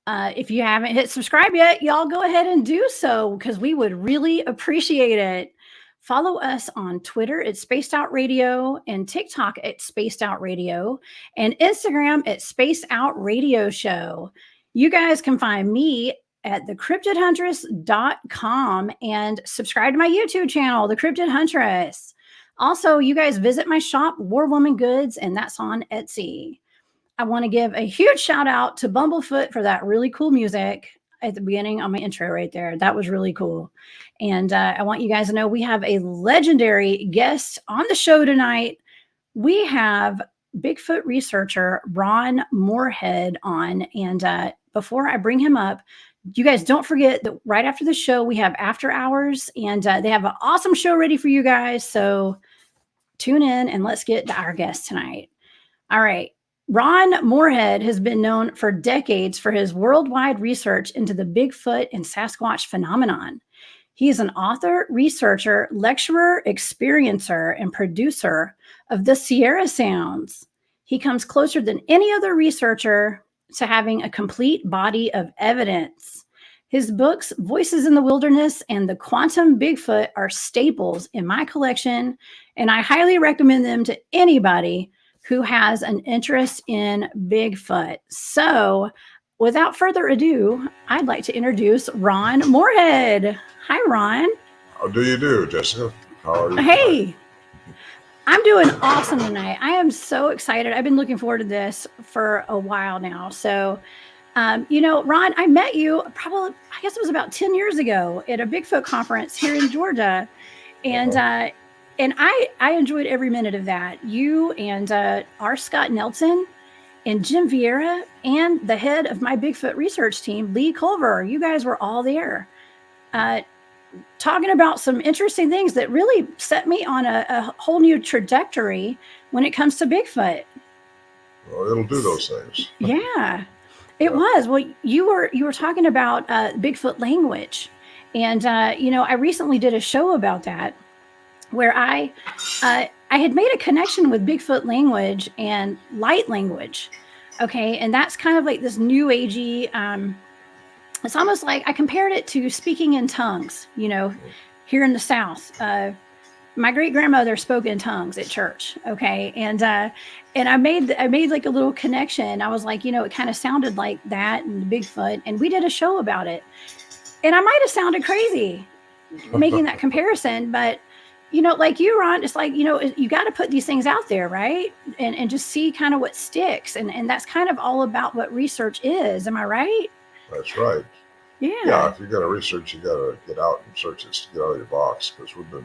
If you haven't hit subscribe yet, y'all go ahead and do so because we would really appreciate it. Follow us on Twitter at Spaced Out Radio and TikTok at Spaced Out Radio and Instagram at Spaced Out Radio Show. You guys can find me at thecryptidhuntress.com and subscribe to my YouTube channel, The Cryptid Huntress. Also, you guys visit my shop, War Woman Goods, and that's on Etsy. I want to give a huge shout out to Bumblefoot for that really cool music at the beginning on my intro right there. That was really cool. And I want you guys to know we have a legendary guest on the show tonight. We have Bigfoot researcher Ron Moorhead on. And before I bring him up, you guys don't forget that right after the show, we have after hours and they have an awesome show ready for you guys. So tune in and let's get to our guest tonight. All right. Ron Moorhead has been known for decades for his worldwide research into the Bigfoot and Sasquatch phenomenon. He is an author, researcher, lecturer, experiencer, and producer of the Sierra Sounds. He comes closer than any other researcher to having a complete body of evidence. His books, Voices in the Wilderness and The Quantum Bigfoot, are staples in my collection, and I highly recommend them to anybody who has an interest in Bigfoot. So, without further ado, I'd like to introduce Ron Moorhead. Hi, Ron. How do you do, Jessica? How are you? Hey, tonight? I'm doing awesome tonight. I am so excited. I've been looking forward to this for a while now. So, Ron, I met you probably, I guess it was about 10 years ago at a Bigfoot conference here in Georgia. And I enjoyed every minute of that. You and R. Scott Nelson and Jim Vieira and the head of my Bigfoot research team, Lee Culver, you guys were all there talking about some interesting things that really set me on a whole new trajectory when it comes to Bigfoot. Well, it'll do those things. Yeah, it was. Well, you were talking about Bigfoot language. And, I recently did a show about that where I had made a connection with Bigfoot language and light language. Okay. And that's kind of like this new agey, it's almost like I compared it to speaking in tongues, here in the South. My great grandmother spoke in tongues at church. Okay. And I made like a little connection. I was like, it kind of sounded like that and Bigfoot. And we did a show about it. And I might have sounded crazy making that comparison, but like you, Ron, it's like, you got to put these things out there, right? And just see kind of what sticks. And that's kind of all about what research is. Am I right? That's right. Yeah. Yeah, if you're going to research, you got to get out and search it, to get out of your box, because we've been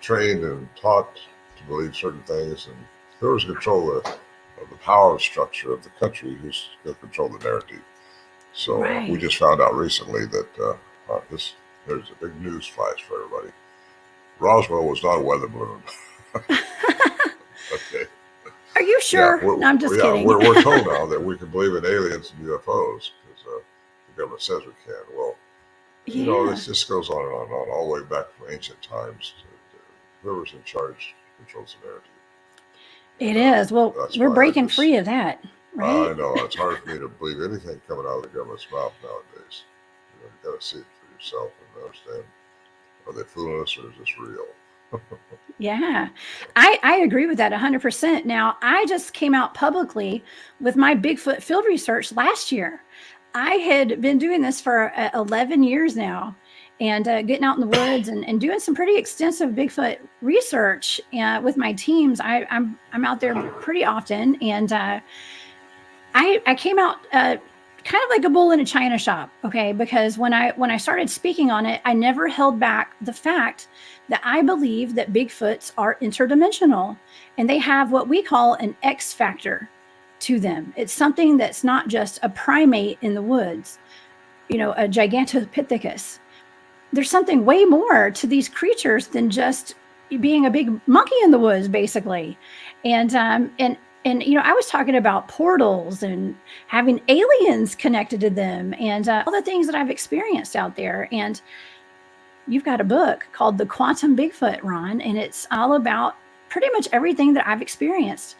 trained and taught to believe certain things, and whoever's control of the power structure of the country, who's going to control the narrative. So Right. We just found out recently that there's a big news flash for everybody. Roswell was not a weather balloon. Okay. Are you sure? Yeah, No, I'm just kidding. We're told now that we can believe in aliens and UFOs because the government says we can. Well, this just goes on and on and on, all the way back from ancient times. Whoever's in charge controls the narrative. It is. Well, we're breaking free of that, right? I know. It's hard for me to believe anything coming out of the government's mouth nowadays. You got to see it for yourself and understand. Are they fooling us or is this real? Yeah, I agree with that 100%. Now, I just came out publicly with my Bigfoot field research last year. I had been doing this for 11 years now and getting out in the woods and doing some pretty extensive Bigfoot research with my teams. I'm out there pretty often. And I came out kind of like a bull in a china shop, okay? Because when I started speaking on it, I never held back the fact that I believe that Bigfoots are interdimensional and they have what we call an X factor to them. It's something that's not just a primate in the woods, a Gigantopithecus. There's something way more to these creatures than just being a big monkey in the woods, basically. And I was talking about portals and having aliens connected to them and all the things that I've experienced out there. And you've got a book called The Quantum Bigfoot, Ron, and it's all about pretty much everything that I've experienced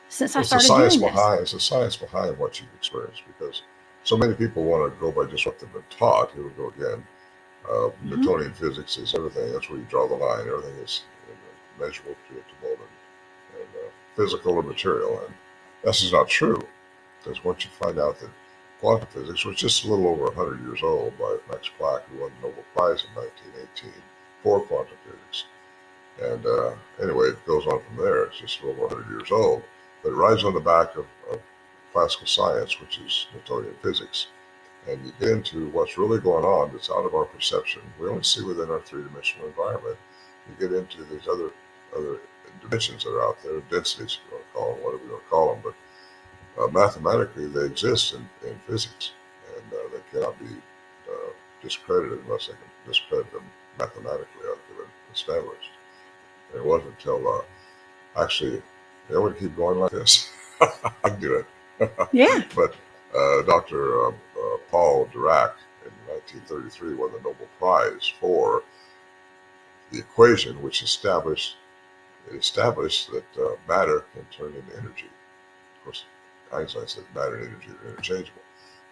since I started doing this. It's the science behind what you've experienced, because so many people want to go by just what they've been taught. Here we go again. Mhm. Newtonian physics is everything. That's where you draw the line. Everything is measurable, predictable, and physical or material. And this is not true, because once you find out that quantum physics was just a little over 100 years old by Max Planck, who won the Nobel Prize in 1918 for quantum physics. And anyway, it goes on from there. It's just a little over 100 years old. But it rides on the back of classical science, which is Newtonian physics. And you get into what's really going on that's out of our perception. We only see within our three-dimensional environment. You get into these other dimensions that are out there, densities, if you want to call them, whatever you want to call them. But mathematically, they exist in physics, and they cannot be discredited unless they can discredit them mathematically after they're established. And it wasn't until actually, I want to keep going like this. I can do it. Yeah. But Dr. Paul Dirac in 1933 won the Nobel Prize for the equation which established that matter can turn into energy. Of course, Einstein said matter and energy are interchangeable.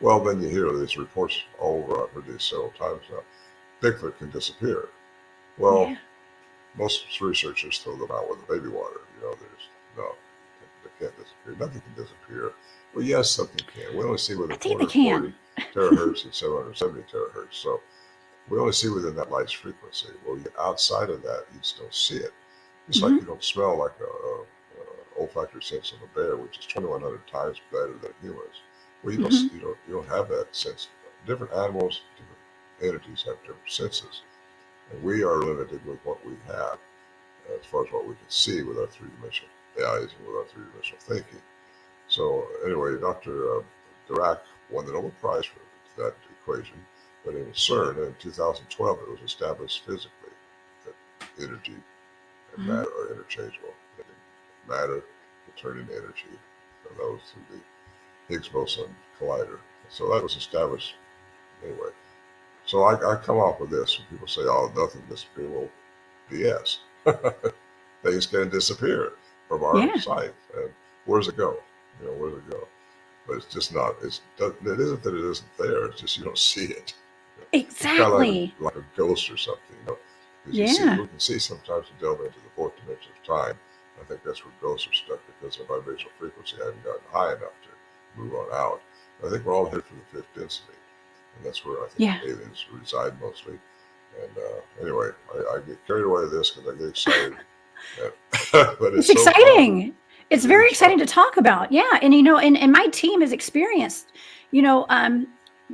Well, then you hear these reports all over. I've heard these several times now. Bigfoot can disappear. Well, Yeah. most researchers throw them out with the baby water. There's no, they can't disappear. Nothing can disappear. Well, yes, something can. We only see I within think they can. 440 terahertz and 770 terahertz. So we only see within that light's frequency. Well, outside of that, you just don't see it. Just like Mhm. you don't smell like a olfactory sense of a bear, which is 2,100 times better than humans. Well, Mhm. you don't have that sense. Different animals, different entities have different senses, and we are limited with what we have as far as what we can see with our three-dimensional eyes and with our three-dimensional thinking. So anyway, Dr. Dirac won the Nobel Prize for that equation, but in CERN in 2012, it was established physically that energy and Mhm. matter are interchangeable. Matter will turn into energy. So that was through the Higgs boson collider. So that was established anyway. So I come up with this when people say, "Oh, nothing disappear." Well, BS. Things can disappear from our Yeah. sight. And where does it go? Where does it go? But it's just not. It isn't that it isn't there. It's just you don't see it. It's kind of Exactly. like a ghost or something. Because Yeah. we can see sometimes to delve into the fourth dimension of time. I think that's where ghosts are stuck because our vibrational frequency hasn't gotten high enough to move on out. I think we're all headed for the fifth density, and that's where I think Yeah. aliens reside mostly. And anyway, I get carried away with this because I get excited. But it's It's so fun. exciting. It's It very is fun. exciting to talk about. Yeah. And my team has experienced, you know, um,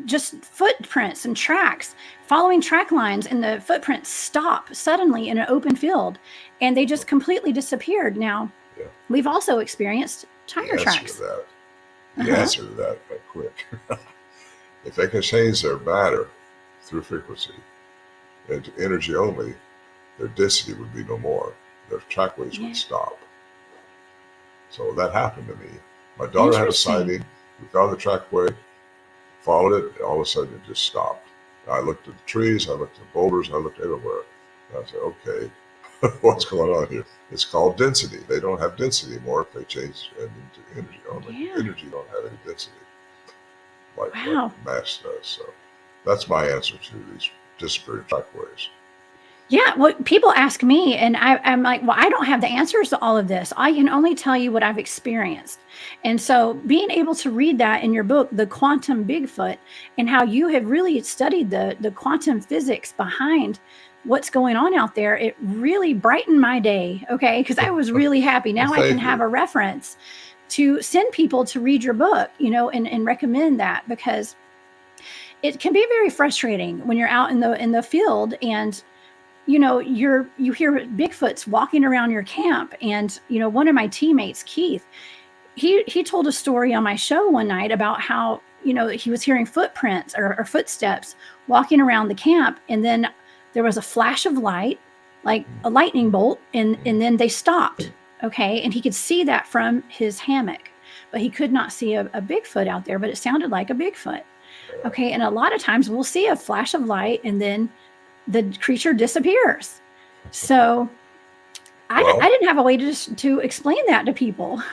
just footprints and tracks, following track lines, and the footprints stop suddenly in an open field and they just completely disappeared. Now, Yeah. we've also experienced tire The answer to tracks. that. Uh The huh. answer to that, quick. If they can change their matter through frequency into energy only, their density would be no more. Their trackways would Yeah. stop. So that happened to me. My daughter had a Interesting. sighting. We found the trackway, followed it. All of a sudden, it just stopped. I looked at the trees. I looked at the boulders. I looked everywhere. And I said, okay, what's going on here? It's called density. They don't have density anymore if they change it into energy only. Yeah. Energy don't have any density like Wow. mass does. So that's my answer to these disappearing trackways. Yeah, well, people ask me, and I'm like, well, I don't have the answers to all of this. I can only tell you what I've experienced. And so, being able to read that in your book, The Quantum Bigfoot, and how you have really studied the quantum physics behind what's going on out there, it really brightened my day. Okay, because I was really happy. Well, Now I can thank have you. a reference to send people to read your book, and recommend that because it can be very frustrating when you're out in the field and you hear Bigfoots walking around your camp. And one of my teammates, Keith, he told a story on my show one night about how he was hearing footprints or footsteps walking around the camp, and then there was a flash of light, like a lightning bolt, and then they stopped. Okay, and he could see that from his hammock, but he could not see a Bigfoot out there, but it sounded like a Bigfoot. Okay, and a lot of times we'll see a flash of light and then the creature disappears. So I Well, didn't have a way to explain that to people.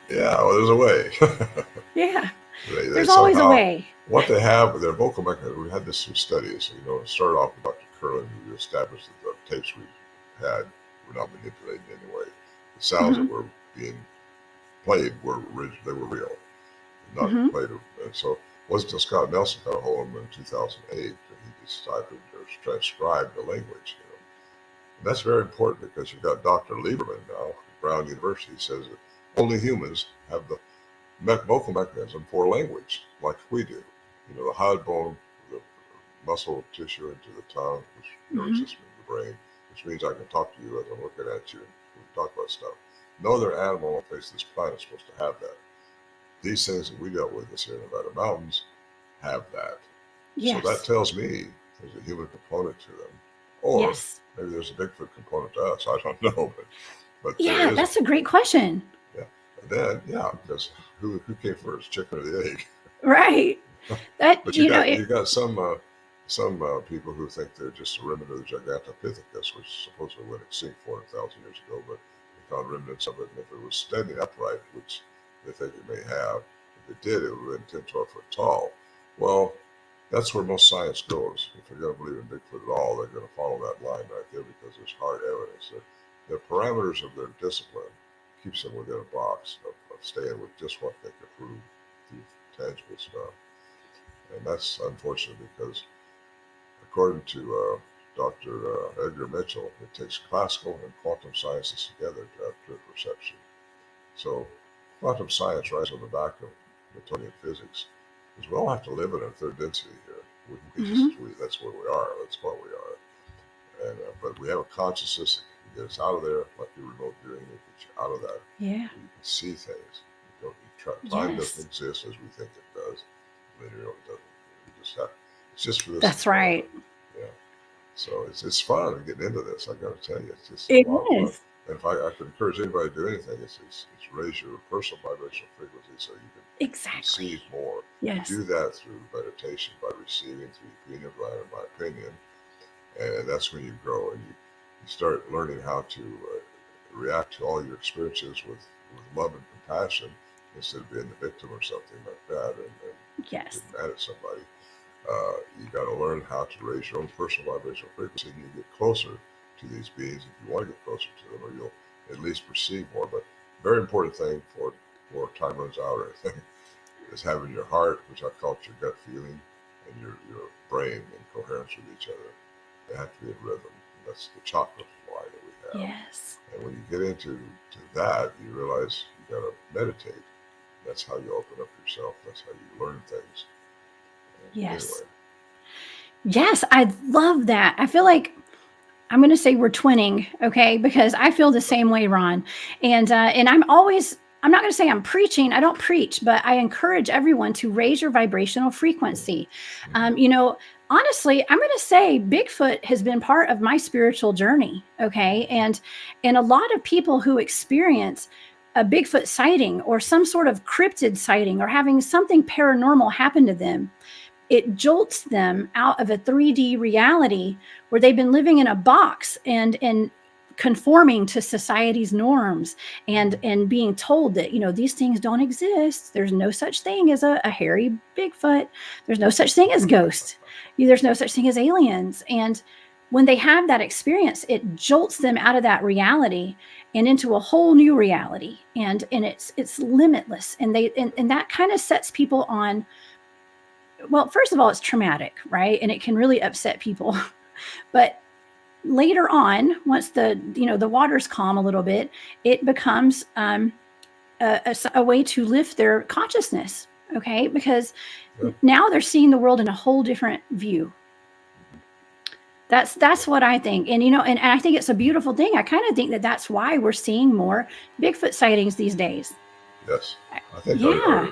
yeah, well, there's a way. Yeah. There's They always a somehow, way. what they have, their vocal mechanism, we had this through studies, it started off with Dr. Curlin, who established that the tapes we had were not manipulated in any way. The sounds Hmm. that were being played were original, they were real, not Hmm. played. And so it wasn't until Scott Nelson got a hold of them in 2008 that he decided to transcribe the language. And that's very important because you've got Dr. Lieberman now, Brown University, says that only humans have the vocal mechanism for language, like we do. The hyoid bone, the muscle tissue into the tongue, which nervous Hmm. system in the brain, which means I can talk to you as I'm looking at you and we can talk about stuff. No other animal on the face of this planet is supposed to have that. These things that we dealt with this here in Nevada mountains have that. So that Yes. tells me there's a human component to them. Or Yes. maybe there's a Bigfoot component to us. I don't know, but there Yeah, is a that's a great question. yeah. And then because who came first, chicken or the egg? Right. That, But you know, you got some people who think they're just a remnant of the Gigantopithecus, which supposedly went extinct 400,000 years ago, but they found remnants of it, and if it was standing upright, which they think it may have, if it did, it would have been 10, 12 foot tall. Well, that's where most science goes. If they're going to believe in Bigfoot at all, they're going to follow that line right there because there's hard evidence. The parameters of their discipline keeps them within a box of staying with just what they can prove through tangible stuff. And that's unfortunate because, according to Dr. Edgar Mitchell, it takes classical and quantum sciences together to have clear perception. So, quantum science rides on the back of Newtonian physics, because we all have to live in a third density here. mhm. That's where we are. That's what we are. And but we have a consciousness that can get us out of there, like your remote viewing, it gets you out of that, Yeah. where you can see things. Time doesn't Yes. exist as we think it does. Linear, it doesn't. We just have. It's just for this That's environment. right. Yeah. So it's fun getting into this. I got to tell you, it's just a It lot of fun. is. And if I could encourage anybody to do anything, it's raise your personal vibrational frequency so you can receive Exactly. more. You Yes. do that through meditation, by receiving through your pineal gland, in my opinion, and that's when you grow and you start learning how to react to all your experiences with love and compassion instead of being the victim or something like that and Yes. getting mad at somebody. You got to learn how to raise your own personal vibrational frequency and you get closer to these beings if you want to get closer to them, or you'll at least perceive more. But very important thing before time runs out or anything is having your heart, which I call it your gut feeling, and your brain in coherence with each other. They have to be in rhythm. That's the chakra fly that we have. Yes. And when you get into that, you realize you got to meditate. That's how you open up yourself. That's how you learn things. And Yes. anyway, Yes. I love that. I feel like I'm going to say we're twinning, okay? Because I feel the same way, Ron. And I'm not going to say I'm preaching. I don't preach, but I encourage everyone to raise your vibrational frequency. mm-hmm. Honestly, I'm going to say Bigfoot has been part of my spiritual journey, okay? And a lot of people who experience a Bigfoot sighting or some sort of cryptid sighting or having something paranormal happen to them, it jolts them out of a 3D reality where they've been living in a box and conforming to society's norms and being told that these things don't exist. There's no such thing as a hairy Bigfoot. There's no such thing as ghosts. There's no such thing as aliens. And when they have that experience, it jolts them out of that reality and into a whole new reality. And it's limitless. And that kind of sets people on, well, first of all, it's traumatic, right? And it can really upset people. But later on, once the waters calm a little bit, it becomes a way to lift their consciousness. Okay, because Yeah. now they're seeing the world in a whole different view. That's what I think, and I think it's a beautiful thing. I kind of think that that's why we're seeing more Bigfoot sightings these days. Yes, I think Yeah,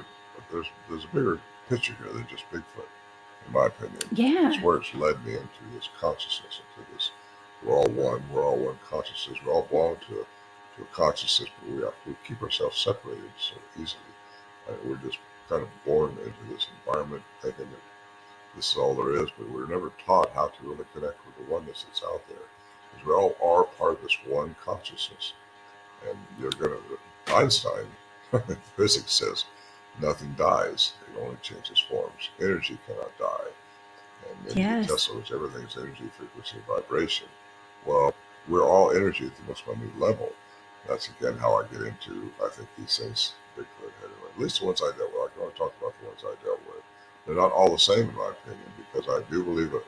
there's a bigger picture here than just Bigfoot, in my opinion. yeah, It's where it's led me into this consciousness, into this. We're all one. We're all one consciousness. We all belong to a consciousness, but we keep ourselves separated so easily. We're just kind of born into this environment thinking that this is all there is, but we're never taught how to really connect with the oneness that's out there. Because we all are part of this one consciousness. And you're going to, Einstein, physics says, nothing dies. It only changes forms. Energy cannot die. And then you get Yes. Tesla, which everything's energy, frequency, and vibration. Well, we're all energy at the most minute level. That's again how I get into, I think, these things, Bigfoot, anyway. At least the ones I dealt with. I can only talk about the ones I dealt with. They're not all the same, in my opinion, because I do believe that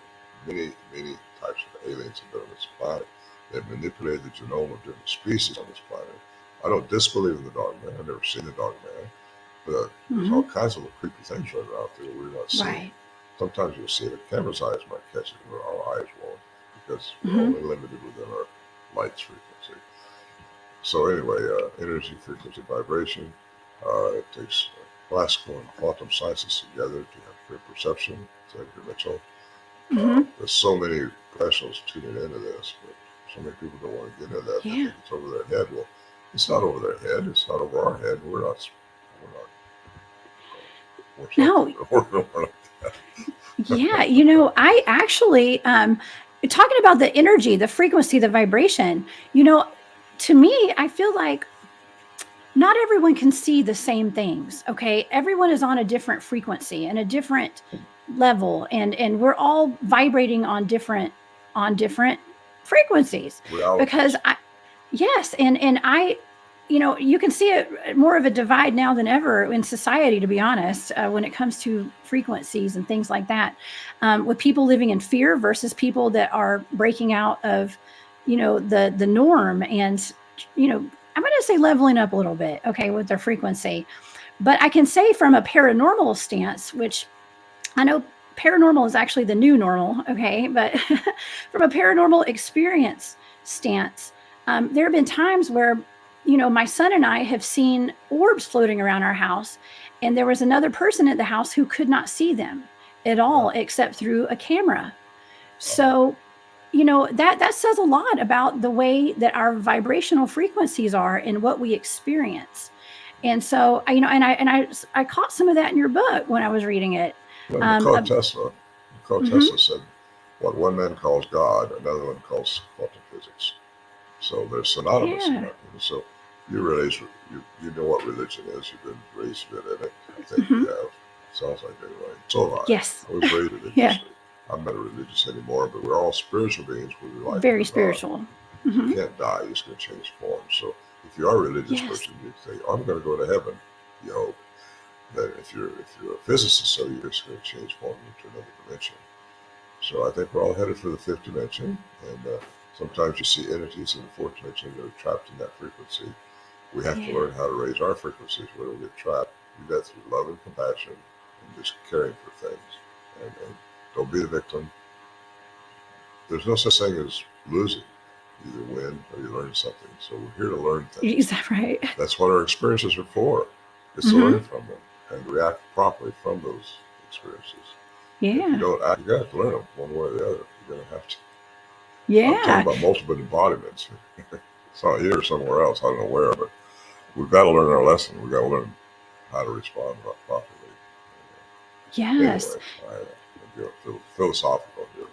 many, many types of aliens have been on this planet. They've manipulated the genome of different species on this planet. I don't disbelieve in the dog man. I've never seen the dog man. But there's all kinds of little creepy things running out there that we're not seeing. Right. Sometimes you'll see it. A camera's eyes might catch it, but our eyes won't, because we're only limited within our light's frequency. So anyway, energy, frequency, vibration. It takes classical and quantum sciences together to have clear perception, said Mitchell. There's so many professionals tuning into this, but so many people don't want to get into that. They think it's over their head. Well, it's not over their head. It's not over our head. We're not. No. Yeah, I actually talking about the energy, the frequency, the vibration, to me, I feel like not everyone can see the same things. Okay. Everyone is on a different frequency and a different level, and we're all vibrating on different frequencies. Because you can see it more of a divide now than ever in society, to be honest, when it comes to frequencies and things like that, with people living in fear versus people that are breaking out of, the norm, and, I'm going to say leveling up a little bit, okay, with their frequency. But I can say from a paranormal stance, which I know paranormal is actually the new normal, okay, but from a paranormal experience stance, there have been times where, my son and I have seen orbs floating around our house, and there was another person at the house who could not see them at all except through a camera. So, that says a lot about the way that our vibrational frequencies are and what we experience. And so, I caught some of that in your book when I was reading it. Nikola Tesla said, what one man calls God, another one calls quantum physics. So they're synonymous. So you realize you know what religion is. You've been raised in it. I think you have. Sounds like anyway. So have I. Yes. I was raised religiously. I'm not religious anymore, but we're all spiritual beings with life. Very spiritual. You can't die. You're just going to change form. So if you are a religious person, you say, I'm going to go to heaven. You hope. That if you're a physicist, so you're just going to change form into another dimension. So I think we're all headed for the fifth dimension, and sometimes you see entities in the fourth dimension that are trapped in that frequency. We have to learn how to raise our frequencies where we get trapped. Do that through love and compassion and just caring for things. And don't be the victim. There's no such thing as losing. You either win or you learn something. So we're here to learn things. Is that right? That's what our experiences are for. It's to learn from them and react properly from those experiences. If you don't act, you got to learn them one way or the other. You're going to have to. I'm talking about multiple embodiments. It's not here or somewhere else. I don't know where, but we've got to learn our lesson. We've got to learn how to respond properly. Yes. Anyway, philosophical here.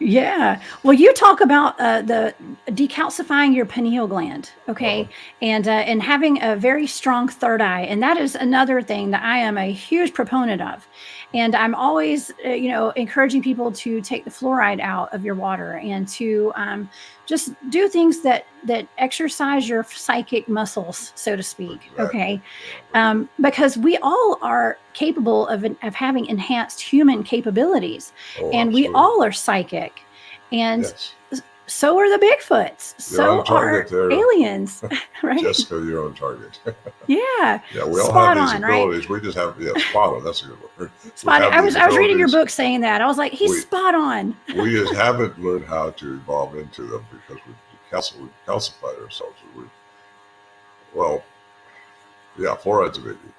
Yeah. Well, you talk about the decalcifying your pineal gland, okay, and having a very strong third eye, and that is another thing that I am a huge proponent of. And I'm always, encouraging people to take the fluoride out of your water and to just do things that exercise your psychic muscles, so to speak. Okay, because we all are capable of having enhanced human capabilities, and we all are psychic, and so are the Bigfoots. So are aliens, right? Jessica, you're on target. Yeah. Yeah, we all have these abilities. Right? We just have, spot on. That's a good word. Spot on. I was reading your book saying that. I was like, he's spot on. We just haven't learned how to evolve into them because we've calcified ourselves. Fluoride's a biggie.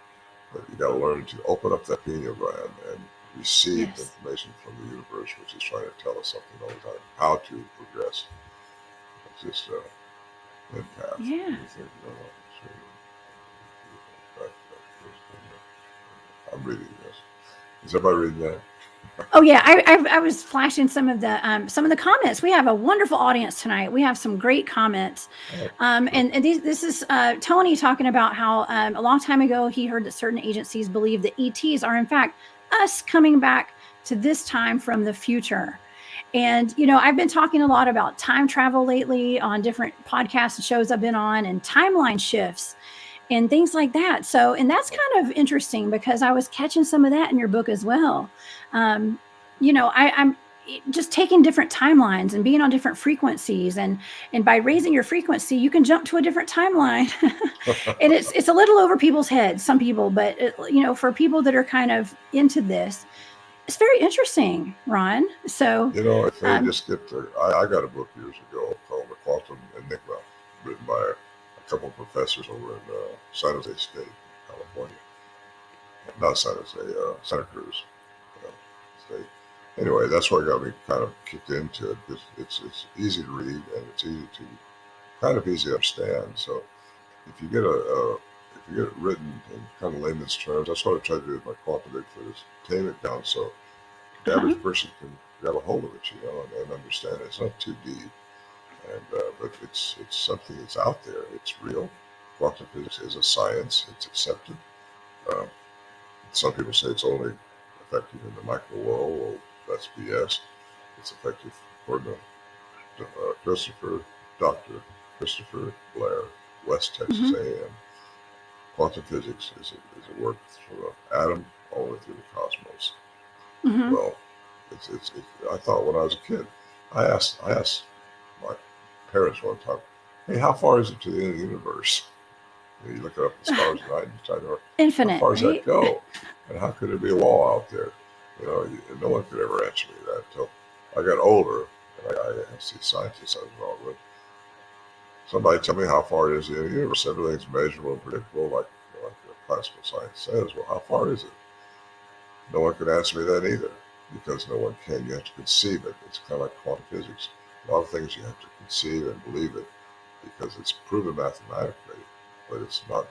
But you got to learn to open up that pineal gland and receive information from the universe, which is trying to tell us something all the time, how to progress. It's just empath. Yeah. I'm reading this. Is everybody reading that? Oh yeah, I was flashing some of the comments. We have a wonderful audience tonight. We have some great comments, Oh, and this is Tony talking about how a long time ago he heard that certain agencies believe that ETs are in fact us coming back to this time from the future. And I've been talking a lot about time travel lately on different podcasts and shows I've been on, and timeline shifts and things like that. So, and that's kind of interesting because I was catching some of that in your book as well. I'm just taking different timelines and being on different frequencies, and by raising your frequency, you can jump to a different timeline. And it's a little over people's heads, some people, but for people that are kind of into this, it's very interesting, Ron. So, if they um, just get to, I got a book years ago called The Quantum Enigma, written by a couple of professors over in San Jose State, California. Not San Jose, Santa Cruz State. Anyway, that's what got me kind of kicked into it, because it's easy to read and it's kind of easy to understand. So if you get if you get it written in kind of layman's terms, that's what I try to do with my Quantum Bigfoot, is tame it down so the uh-huh. average person can grab a hold of it, and understand it. It's not too deep, but it's something that's out there. It's real. Quantum physics is a science. It's accepted. Um, some people say it's only effective in the micro world. Well, that's BS. It's effective according to Dr. Christopher Blair, West Texas Mm-hmm. A&M. Quantum physics is a work from an atom all the way through the cosmos. Mm-hmm. Well, I thought when I was a kid, I asked my parents one time, "Hey, how far is it to the end of the universe?" You look up the stars at night and try to, how Infinite, far does that right? go? And how could there be a wall out there? No one could ever answer me that until I got older. And I asked these scientists I was involved with, somebody tell me how far it is to the end of the universe. Everything's measurable and predictable, like classical science says. Well, how far is it? No one could answer me that either, because no one can. You have to conceive it. It's kind of like quantum physics. A lot of things you have to conceive and believe it, because it's proven mathematically, but it's not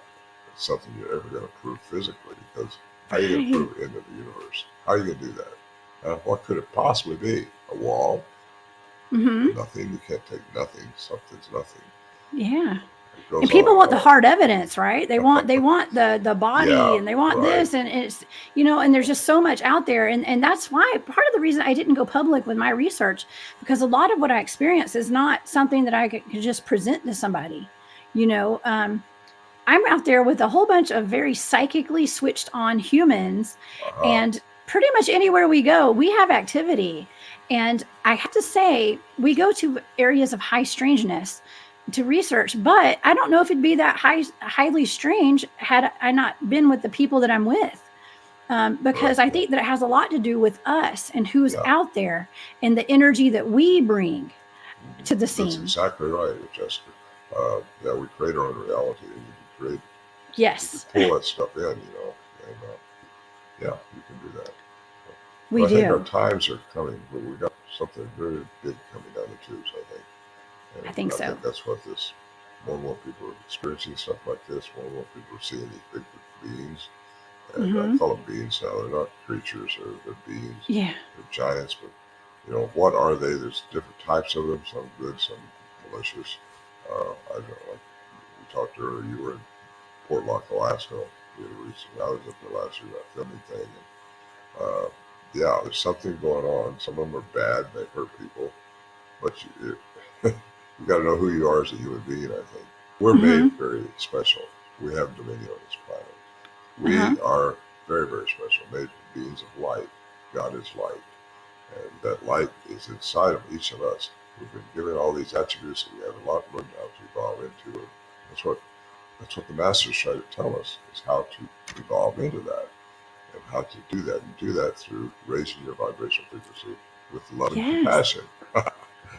something you're ever going to prove physically, because how are you going to Right. prove it into the universe? How are you going to do that? What could it possibly be? A wall? Mm-hmm. Nothing. You can't take nothing. Something's nothing. Yeah. It And goes people on want and the on. hard evidence, right? They want the body, Yeah, and they want right. this, and it's and there's just so much out there, and that's why part of the reason I didn't go public with my research, because a lot of what I experience is not something that I could just present to somebody. You know, I'm out there with a whole bunch of very psychically switched on humans, Uh-huh. and pretty much anywhere we go, we have activity. And I have to say, we go to areas of high strangeness to research, but I don't know if it'd be that highly strange had I not been with the people that I'm with. Right. Because I Right. think that it has a lot to do with us and who's Yeah. out there and the energy that we bring to the That's scene. exactly right, Jessica. Yeah, we create our own reality, and you can Yes, pull that stuff in, and yeah, you can do that. we But I think our do. times are coming, but we got something very big coming down the tubes, I think. I And think I so. think that's what this, more and more people are experiencing stuff like this. More and more people are seeing these big beings. And I Hmm. call them beings now. They're not creatures, they're beings. Yeah. They're giants, but what are they? There's different types of them, some good, some malicious. I don't know, like we talked earlier, you were in Port Lock, Alaska. Recently. I was up there last year, that filming thing. And, yeah, there's something going on. Some of them are bad, they hurt people, but you got to know who you are as a human being, I think. We're made Hmm. very special. We have dominion on this planet. Uh-huh. We are very, very special, made beings of light. God is light. And that light is inside of each of us. We've been given all these attributes that we have a lot more now to evolve into. And that's what the masters try to tell us, is how to evolve into that, and how to do that. And do that through raising your vibrational frequency with love and Yes. compassion.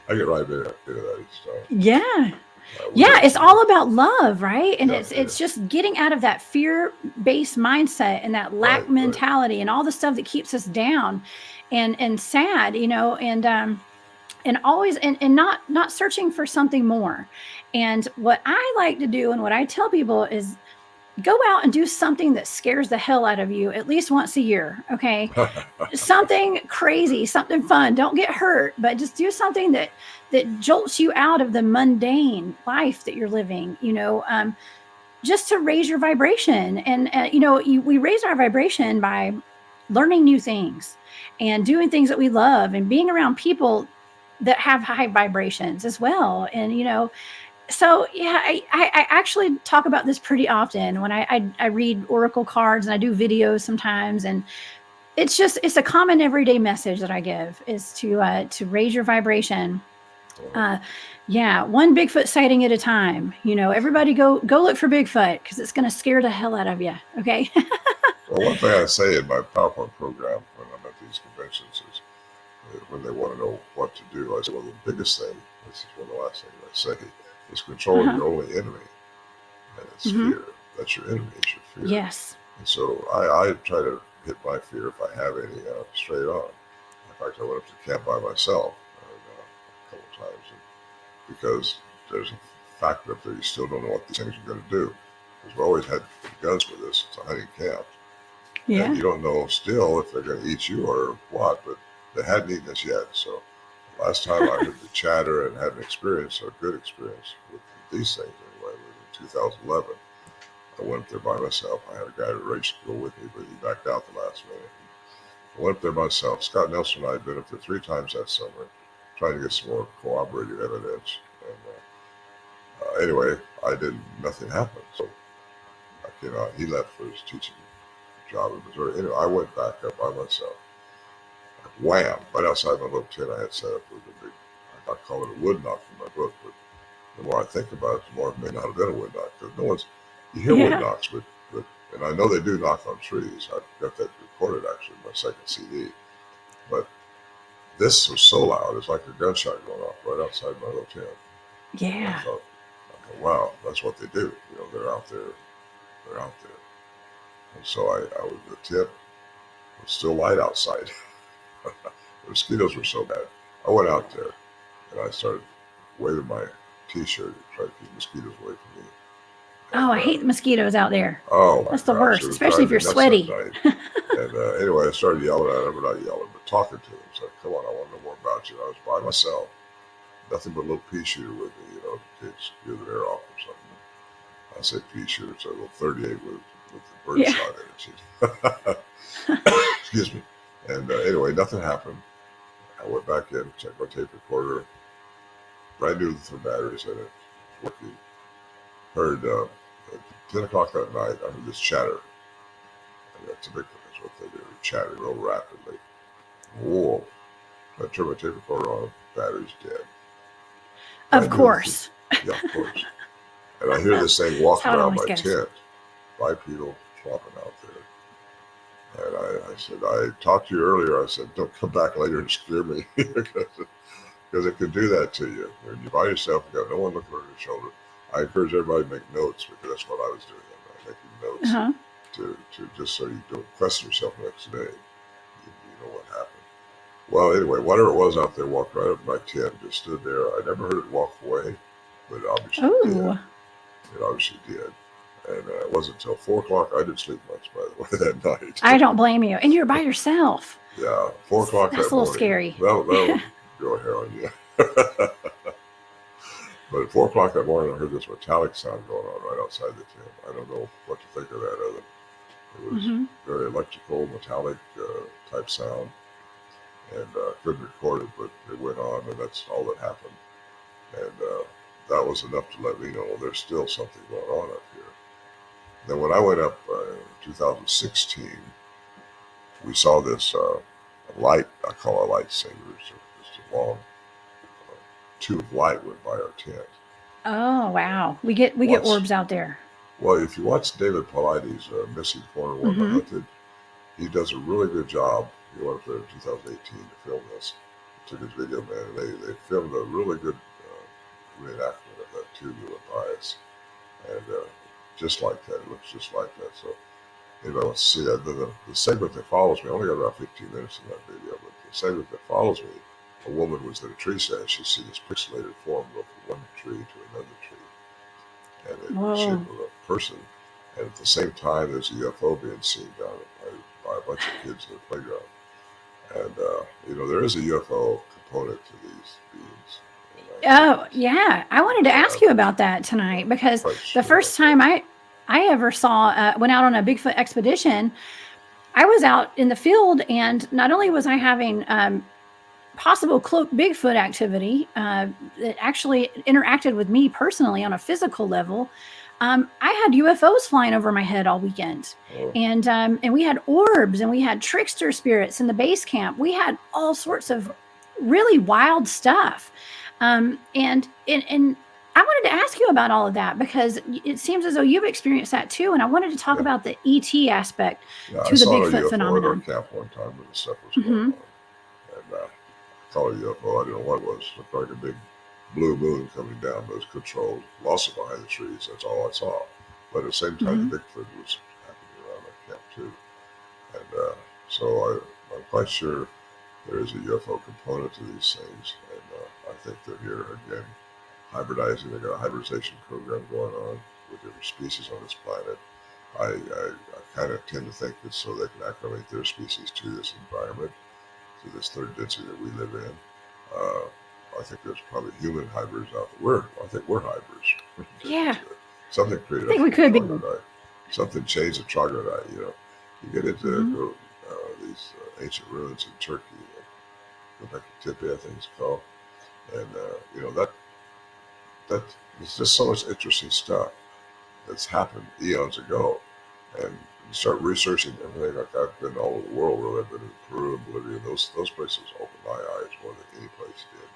I get right into that each time. Yeah. We Yeah, have it's to. all about love, right? And Yeah, it's just getting out of that fear-based mindset and that right, lack right. mentality and all the stuff that keeps us down and sad, and always and not searching for something more. And what I like to do and what I tell people is go out and do something that scares the hell out of you at least once a year. Okay. Something crazy, something fun. Don't get hurt, but just do something that jolts you out of the mundane life that you're living, just to raise your vibration. And we raise our vibration by learning new things and doing things that we love and being around people that have high vibrations as well. And so yeah, I actually talk about this pretty often when I read oracle cards, and I do videos sometimes. And it's a common everyday message that I give, is to raise your vibration. uh yeah, one Bigfoot sighting at a time. Everybody go look for Bigfoot, because it's going to scare the hell out of you. Okay. Well, one thing I say in my PowerPoint program when I'm at these conventions is when they want to know what to do, I say, well, the biggest thing, this is one of the last things I say, is controlling Uh-huh. your only enemy, and it's Hmm. fear. That's your enemy, is your fear. Yes. And so I try to hit my fear, if I have any, straight on. In fact, I went up to camp by myself a couple of times, because there's a factor up there, you still don't know what these things are going to do. Because we always had guns with us. It's a hunting camp. And Yeah. you don't know still if they're going to eat you or what, but they hadn't eaten us yet. So last time I heard the chatter and had an experience, a good experience with these things anyway, was in 2011. I went up there by myself. I had a guy arranged to go with me, but he backed out the last minute. I went up there myself. Scott Nelson and I had been up there 3 times that summer, trying to get some more corroborated evidence. And anyway, nothing happened. So I came out. He left for his teaching job in Missouri. Anyway, I went back up by myself. Wham! Right outside my little tent I had set up with a big, I call it a wood knock in my book, but the more I think about it, the more it may not have been a wood knock. Because you hear wood Yeah. knocks, and I know they do knock on trees. I've got that recorded actually in my second CD. But this was so loud, it's like a gunshot going off right outside my little tent. And Yeah. I thought, wow, that's what they do. They're out there. They're out there. And so the tent was still light outside. The mosquitoes were so bad. I went out there and I started waving my T-shirt to try to keep mosquitoes away from me. Oh, I And hate the mosquitoes out there. oh my That's the gosh, worst, it was especially if driving you're me nuts that sweaty. night. And anyway, I started yelling at them, not yelling, but talking to them. So come on, I want to know more about you. I was by myself, nothing but a little pea shooter with me, in case you get the air off or something. I say pea shooter, so a little 38 with the bird Yeah. shot in it. Excuse me. And anyway, nothing happened. I went back in, checked my tape recorder, brand new with the batteries in it, working. Heard at 10 o'clock that night, I heard this chatter. And that's typically that's what they do, chatter real rapidly. Whoa. I turned my tape recorder on, battery's dead. Of Brand new with course. yeah, of course. And I hear this thing That's walking how it around always my goes. tent, bipedal, flopping out there. And I said, I talked to you earlier. I said, don't come back later and scare me because it can do that to you. When you're by yourself, you got no one looking over your shoulder. I encourage everybody to make notes, because that's what I was doing. I was making notes Uh-huh. to just so you don't question yourself next day. You know what happened. Well, anyway, whatever it was out there walked right up to my tent, just stood there. I never heard it walk away, but it obviously did. Oh, It obviously did. And it wasn't until 4 o'clock. I didn't sleep much, by the way, that night. I don't blame you. And you're by yourself. Yeah, 4 o'clock That's that a little morning. scary. That'll go hair on you. But at 4 o'clock that morning, I heard this metallic sound going on right outside the tent. I don't know what to think of that other. It was Hmm. very electrical, metallic type sound. And couldn't record it, but it went on, and that's all that happened. And that was enough to let me know there's still something going on up here. Then when I went up in 2016, we saw this light, I call it a lightsaber, so just a long tube of light went by our tent. Oh, wow. We get Once, orbs out there. well, if you watch David Paulides' Missing Corner One, The Hmm. Hunted, he does a really good job. He went up there in 2018 to film this. He took his video man, and they filmed a really good reenactment of that tube that went by us. And just like that, it looks just like that. So anybody wants to see that. The segment that follows me, I only got about 15 minutes in that video, but the segment that follows me, a woman was in a tree stand. She see this pixelated form go from one tree to another tree, and it was the Whoa. shape of a person. And at the same time, there's a UFO being seen down by a bunch of kids in the playground. And, there is a UFO component to these beings. And I think Oh, yeah. I wanted to ask you about that tonight because quite the sure first about that. time I ever saw went out on a Bigfoot expedition, I was out in the field, and not only was I having possible cloaked Bigfoot activity that actually interacted with me personally on a physical level. I had UFOs flying over my head all weekend, Oh, and we had orbs, and we had trickster spirits in the base camp. We had all sorts of really wild stuff, and I wanted to ask you about all of that because it seems as though you've experienced that too. And I wanted to talk yeah. about the ET aspect Yeah, I to the saw a Bigfoot UFO at our phenomenon. camp one time when the stuff was going Hmm. on. And I called it a UFO. I didn't know what it was. It looked like a big blue moon coming down, but it was controlled. Lost it behind the trees. That's all I saw. But at the same time, Hmm. the Bigfoot was happening around our camp too. And so I'm quite sure there is a UFO component to these things. And I think they're here again, hybridizing. They got a hybridization program going on with different species on this planet. I kind of tend to think that so they can acclimate their species to this environment, to this third density that we live in. Uh, I think there's probably human hybrids out there. I think we're hybrids. Yeah, Something I created us think we from a could be. troglodyte. Something changed the troglodyte. You get Hmm. into these ancient ruins in Turkey, Göbekli Tepe, I think it's called, and that there's just so much interesting stuff that's happened eons ago. And you start researching everything. Like I've been all over the world, really. I've been in Peru and Bolivia. Those places opened my eyes more than any place did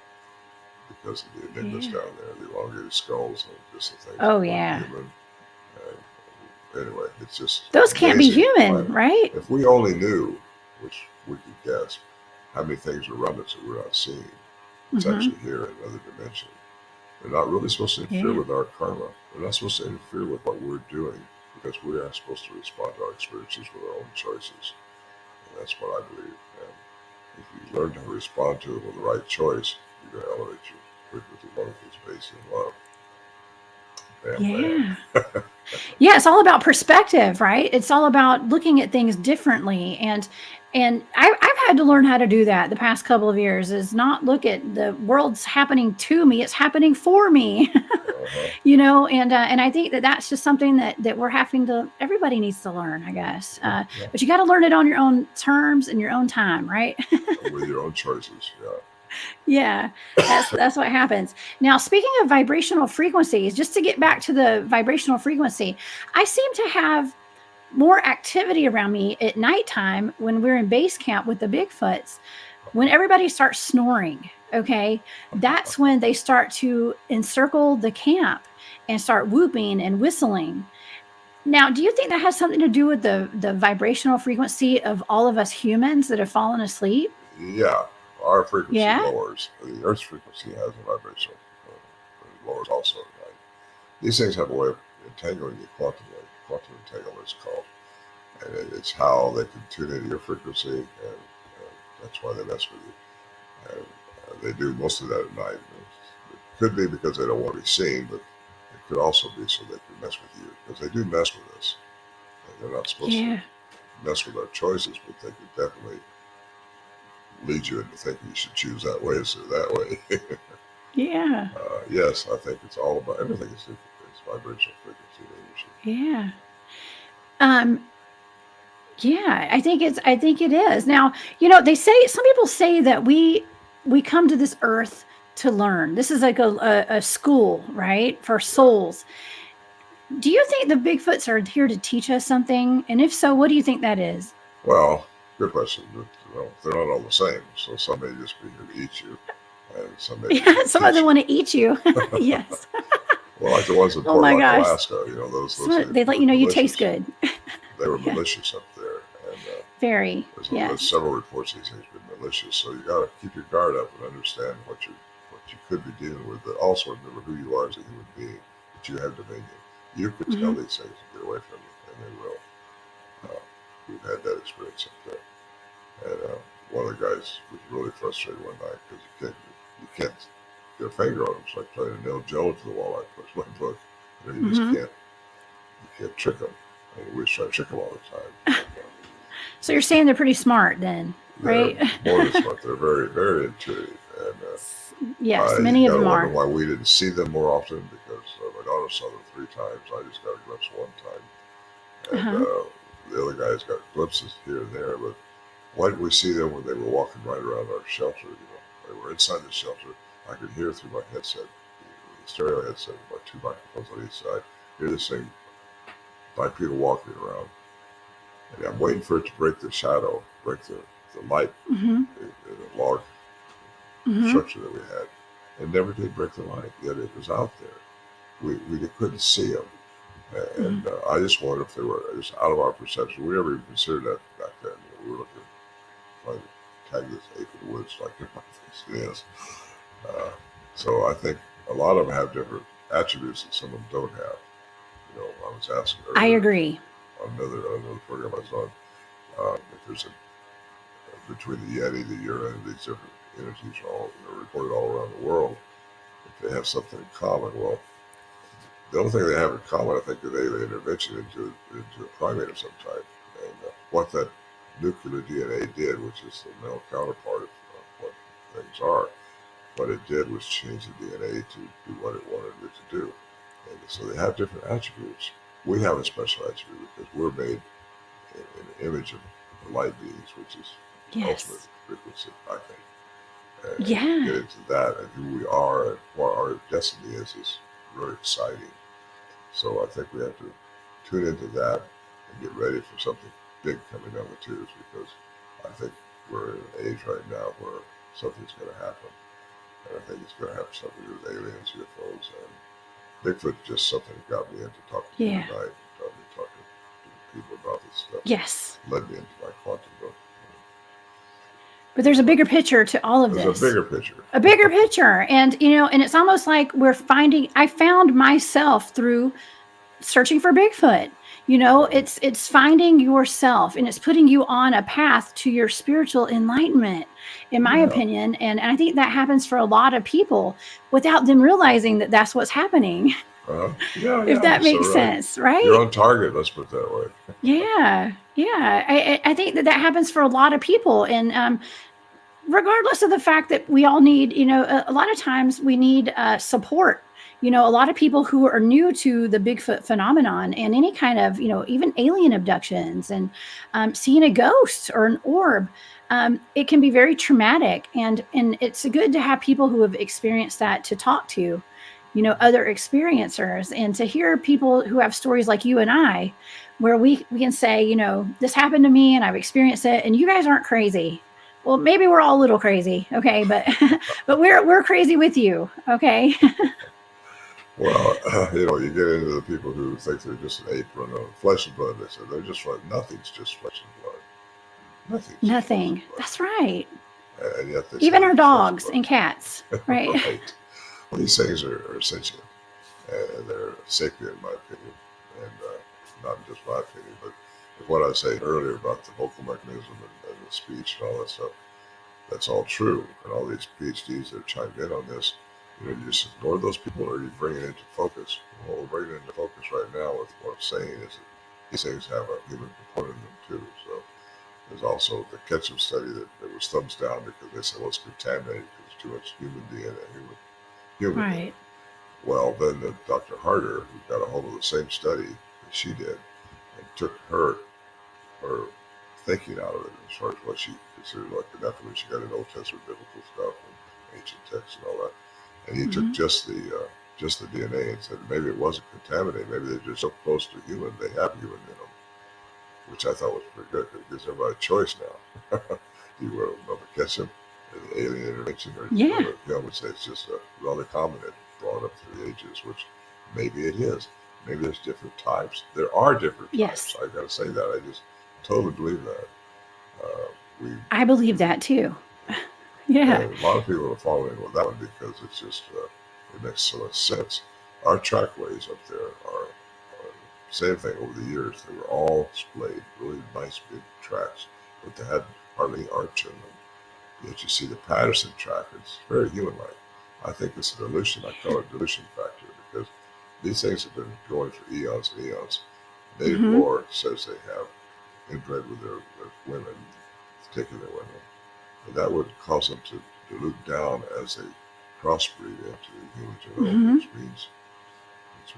because of the enigmas Yeah. down there, the elongated skulls, and just the things Oh, that weren't yeah. human. And anyway, it's just Those can't be amazing human, planet. right? If we only knew, which we could guess, how many things are around us that we're not seeing, it's Hmm. actually here in another dimension. They're not really supposed to interfere Yeah. with our karma. They're not supposed to interfere with what we're doing because we are supposed to respond to our experiences with our own choices. And that's what I believe. And if you learn to respond to it with the right choice, you're going to elevate your frequency. One of it's based in love. Bam, Yeah. bam. Yeah, it's all about perspective, right? It's all about looking at things differently. And I've had to learn how to do that the past couple of years is not look at the world's happening to me, it's happening for me. Uh-huh. And I think that that's just something that we're having to everybody needs to learn, I guess. Yeah, yeah. But you got to learn it on your own terms and your own time, right? With your own choices. Yeah. Yeah, that's what happens. Now, speaking of vibrational frequencies, just to get back to the vibrational frequency, I seem to have more activity around me at nighttime when we're in base camp with the Bigfoots. When everybody starts snoring, okay, that's when they start to encircle the camp and start whooping and whistling. Now, do you think that has something to do with the vibrational frequency of all of us humans that have fallen asleep? Yeah. Our frequency Yeah. lowers. The Earth's frequency has a vibration. It lowers also at night. These things have a way of entangling you quantumly. Quantum entanglement is called. And it's how they can tune into your frequency, and that's why they mess with you. And they do most of that at night. It could be because they don't want to be seen, but it could also be so they can mess with you because they do mess with us. And they're not supposed to Yeah. mess with our choices, but they could definitely lead you into thinking you should choose that way instead of that way. Yeah. Yes, I think it's all about everything. It's vibrational frequency and energy. Yeah. Um, yeah, I think it is. Now, they say some people say that we come to this earth to learn. This is like a school, right? For Yeah. souls. Do you think the Bigfoots are here to teach us something? And if so, what do you think that is? Well, good question. But, they're not all the same. So some may just be here to eat you, and some may be Yeah, here to some of teach them you. want to eat you. Yes. Well, like the ones in Oh my Portland, gosh. Alaska, those things They let were you know you taste malicious. good. They were Yeah. malicious up there, and Very. there's Yes. several reports these things have been malicious. So you got to keep your guard up and understand what you could be dealing with, but also remember who you are as a human being. That you have dominion. You could tell Hmm. these things to get away from you, and they will. We've had that experience up there. And one of the guys was really frustrated one night because you can't get a finger on him. It's like trying to nail jello to the wall. I put my book. You just Hmm. can't trick them. And we try to trick them all the time. And, So you're saying they're pretty smart then, right? they're more than smart. They're very, very intuitive. And Yes, you many of got to them wonder are. why we didn't see them more often, because my daughter saw them 3 times. I just got a glimpse one time. And Uh-huh. the other guys got glimpses here and there. But why did we see them when they were walking right around our shelter? They were inside the shelter. I could hear through my headset, the stereo headset, about 2 microphones on each side, hear this thing, bipedal walking around. And I'm waiting for it to break the shadow, break the light Mm-hmm. in the log Mm-hmm. structure that we had. It never did break the light, yet it was out there. We couldn't see them. Mm-hmm. And I just wonder if they were just out of our perception. We never even considered that back then. We were looking, trying to tag this ape in the woods like it is. Uh, so I think a lot of them have different attributes that some of them don't have. I was asking I earlier agree. on another program I was on, if there's between the Yeti, the Urine, these different entities are all reported all around the world. If they have something in common, well, the only thing they have in common, I think, is alien intervention into a primate of some type. And what that nuclear DNA did, which is the male counterpart of what things are, what it did was change the DNA to do what it wanted it to do. And so they have different attributes. We have a special attribute because we're made in the image of the light beings, which is the ultimate Yes. frequency, I think. And to Yeah. get into that and who we are and what our destiny is really exciting. So I think we have to tune into that and get ready for something big coming down the tubes, because I think we're in an age right now where something's going to happen. And I think it's going to have something to do with aliens, UFOs, and Bigfoot. Just something that got me into talking to you Yeah. tonight, talking to people about this stuff. Yes. Led me into my quantum book. But there's a bigger picture to all of There's this. a bigger picture. A bigger picture. And and it's almost like I found myself through searching for Bigfoot. It's finding yourself, and it's putting you on a path to your spiritual enlightenment, in my Yeah. opinion. And I think that happens for a lot of people without them realizing that that's what's happening. Yeah, If yeah. that You're so makes right. sense, right? You're on target. Let's put it that way. Yeah, yeah. I think that happens for a lot of people, and regardless of the fact that we all need, a lot of times we need support. A lot of people who are new to the Bigfoot phenomenon and any kind of, even alien abductions and seeing a ghost or an orb, it can be very traumatic. And it's good to have people who have experienced that to talk to, other experiencers, and to hear people who have stories like you and I, where we can say, this happened to me and I've experienced it, and you guys aren't crazy. Well, maybe we're all a little crazy, okay, but but we're crazy with you, okay. Well, you get into the people who think they're just an ape running on flesh and blood. They say they're just like nothing's just flesh and blood. Nothing's just flesh Nothing. and blood. That's right. And yet they say Even our it's flesh and dogs blood. and cats, right? Right. Well, these things are sentient, and they're sacred in my opinion, and not just my opinion, but what I was saying earlier about the vocal mechanism and the speech and all that stuff. That's all true, and all these PhDs that have chimed in on this, you just ignore those people, or you bring it into focus. Well, we're bringing it into focus right now with what I'm saying is that these things have a human component in them too. So there's also the Ketchum study that was thumbs down because they said, well, it's contaminated because there's too much human DNA, human in it. Right. Well, then Dr. Harder, who got a hold of the same study that she did, and took her thinking out of it as far as what she considered like the Nephilim. She got into Old Testament biblical stuff and ancient texts and all that. And he took Mm-hmm. just the DNA and said maybe it wasn't contaminated. Maybe they're just so close to human they have human in them, which I thought was pretty good because it gives everybody a choice now. Do you want to catch them as an alien intervention, or do you Yeah. want to say it's just a recombinant brought up through the ages, which maybe it is. Maybe there's different types. There are different Yes. types. I got to say that. I just totally believe that. I believe that too. Yeah. And a lot of people are following with that one because it's just it makes so much sense. Our trackways up there are same thing over the years. They were all splayed, really nice big tracks, but they had hardly any arch in them. Yet you see the Patterson track. It's very human-like. I think it's a delusion. I call it delusion factor because these things have been going for eons and eons. native lore says they have inbred with their women, taking their women, and that would cause them to dilute down as they crossbreed into the human genome, which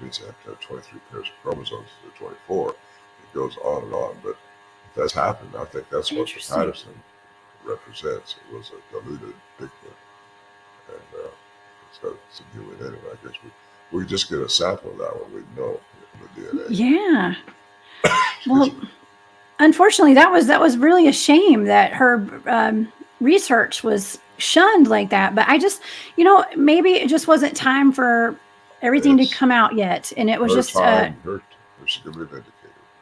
means they have to have 23 pairs of chromosomes instead of 24. It goes on and on, but if that's happened, I think that's what the Patterson represents. It was a diluted Bigfoot, and it's got some human in it. I guess we just get a sample of that one, we'd know the DNA. Yeah. Well, unfortunately, that was really a shame that her research was shunned like that. But I just, maybe it just wasn't time for everything to come out yet, and it was just time. She could be vindicated.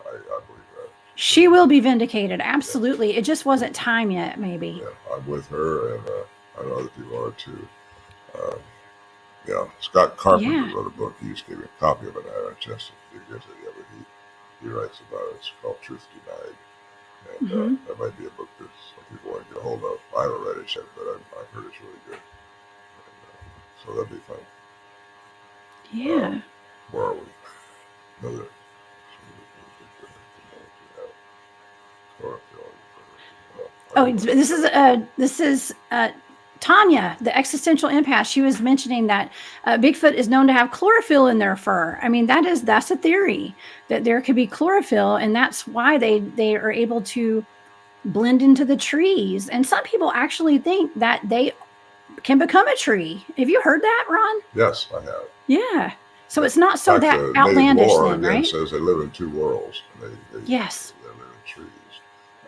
I believe that. She will be vindicated. Absolutely. It just wasn't time yet, maybe. Yeah, I'm with her, and I know other people are too. Scott Carpenter wrote a book. He just gave me a copy of it. I had a chance to dig into it, but he writes about it. It's called Truth Denied. And that might be a book that some people want to get a hold of. I haven't read it yet, but I've heard it's really good. And, so that'd be fun. Yeah. Where are we? Another. This is Tanya, the existential empath. She was mentioning that Bigfoot is known to have chlorophyll in their fur. I mean, that's a theory that there could be chlorophyll, and that's why they are able to blend into the trees. And some people actually think that they can become a tree. Have you heard that, Ron? Yes, I have. Yeah. So it's not so that outlandish then, right? It says they live in two worlds. They live in trees.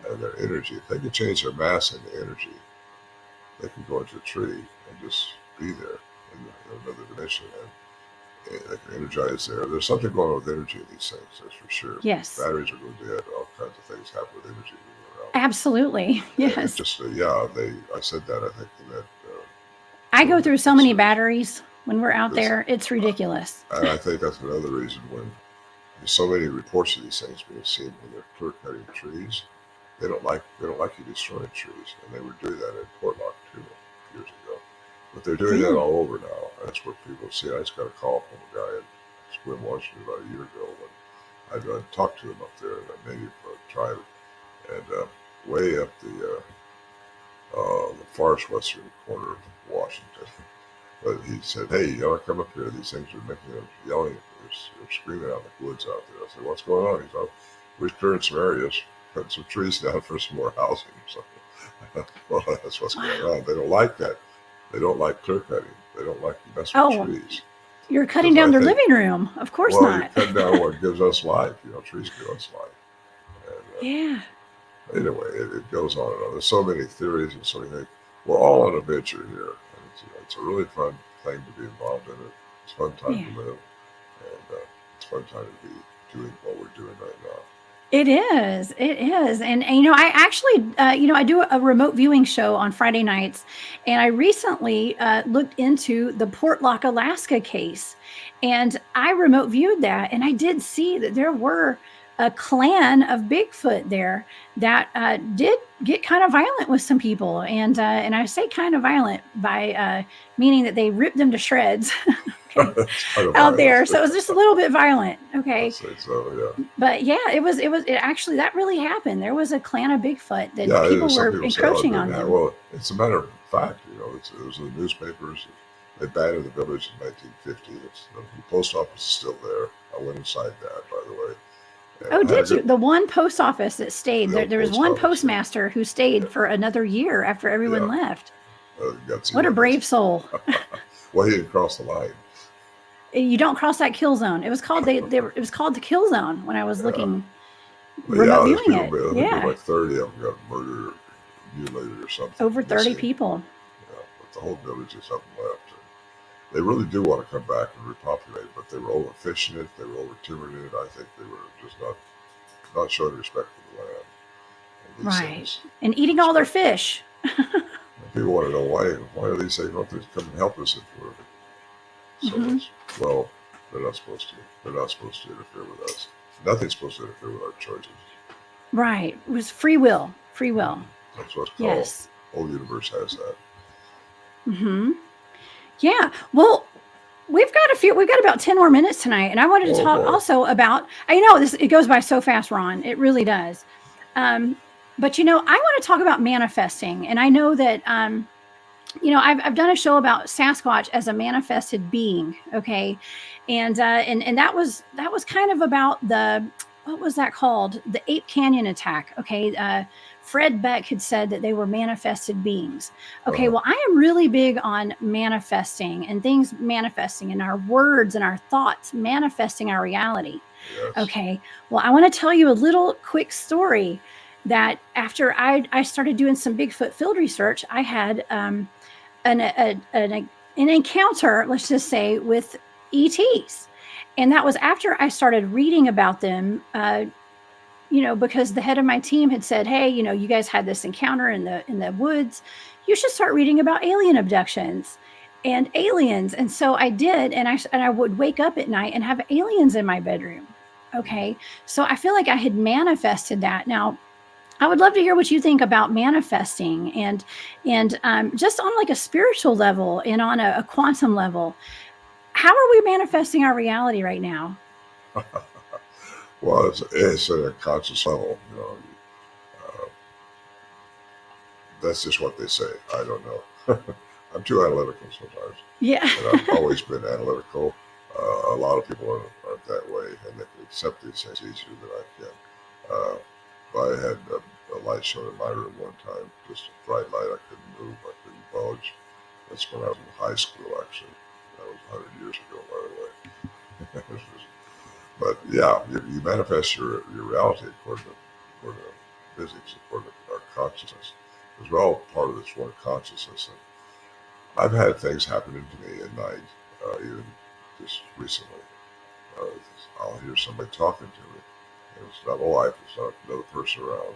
And their energy, if they can change their mass into energy, they can go into a tree and just be there in another dimension, and they can energize there. There's something going on with energy in these things, that's for sure. Yes. Batteries are going dead. All kinds of things happen with energy. Absolutely. Yes. Just I said that. I think that I go through so many batteries when we're out there. It's ridiculous. And I think that's another reason when there's so many reports of these things being seen when they're clear cutting trees. They don't like you destroying trees, and they were doing that in Portlock too years ago. But they're doing that all over now. That's where people see. I just got a call from a guy in Spring, Washington about a year ago when I talked to him up there in a native tribe, and way up the farthest western corner of Washington. But he said, "Hey, you ought to come up here. These things are making them yelling. They're screaming out in the woods out there." I said, "What's going on?" He said, "We're clearing some areas, cutting some trees down for some more housing or something." Well, that's what's going on. They don't like that. They don't like clear cutting. They don't like you messing with trees. You're cutting down their living room. Of course not. You're cutting down what gives us life. Trees give us life. And, anyway, it goes on and on. There's so many theories and so many things. We're all on a venture here. And it's a really fun thing to be involved in it. It's a fun time to live. And it's a fun time to be doing what we're doing right now. It is. And I actually, I do a remote viewing show on Friday nights, and I recently looked into the Portlock, Alaska case, and I remote viewed that, and I did see that there were a clan of Bigfoot there that did get kind of violent with some people, and I say kind of violent by meaning that they ripped them to shreds. Out there, so it was just a little bit violent. Okay, I'd say so, yeah. But it actually that really happened. There was a clan of Bigfoot that people were encroaching on them. Well, it's a matter of fact, it was in the newspapers. They abandoned the village in 1950. The post office is still there. I went inside that, by the way. And did you? The one post office that stayed. There was one postmaster who stayed for another year after everyone left. What a brave soul. Well, he didn't cross the line. You don't cross that kill zone. It was called it was called the kill zone when I was looking remote viewing it. Yeah, like 30 of them got murdered, or mutilated, or something. Over 30 people. Yeah, but the whole village is up and left. They really do want to come back and repopulate, but they were overfishing it. They were over timbering it. I think they were just not showing respect for the land. Right, and eating all their fish. People want to know why are they saying, "Don't they come and help us if we're so much?" Well, they're not supposed to. They're not supposed to interfere with us. Nothing's supposed to interfere with our choices. Right. It was free will. Free will. That's what's called. Yes. The whole universe has that. Yeah. Well, we've got a we've got about 10 more minutes tonight. And I wanted to talk also about, I know this, it goes by so fast, Ron. It really does. But, I want to talk about manifesting. And I know that, I've done a show about Sasquatch as a manifested being. Okay. And that was kind of about what was that called? The Ape Canyon attack. Okay. Fred Beck had said that they were manifested beings. Okay. Well, I am really big on manifesting and things manifesting and our words and our thoughts, manifesting our reality. Yes. Okay. Well, I want to tell you a little quick story that after I started doing some Bigfoot field research, I had, an encounter, let's just say, with ETs. And that was after I started reading about them, because the head of my team had said, hey, you guys had this encounter in the woods. You should start reading about alien abductions and aliens. And so I did. And I would wake up at night and have aliens in my bedroom. Okay. So I feel like I had manifested that. Now, I would love to hear what you think about manifesting and just on like a spiritual level and on a quantum level. How are we manifesting our reality right now? Well, it's at a conscious level. That's just what they say. I don't know. I'm too analytical sometimes. Yeah. And I've always been analytical. A lot of people aren't that way, and they can accept these things easier than I can. I had a light shown in my room one time, just a bright light. I couldn't move, I couldn't budge. That's when I was in high school, actually. That was 100 years ago, by the way. But yeah, you manifest your reality according to physics, according to our consciousness. Because we're all part of this one consciousness. And I've had things happening to me at night, even just recently. I'll hear somebody talking to me. It's not my wife, it's not another person around.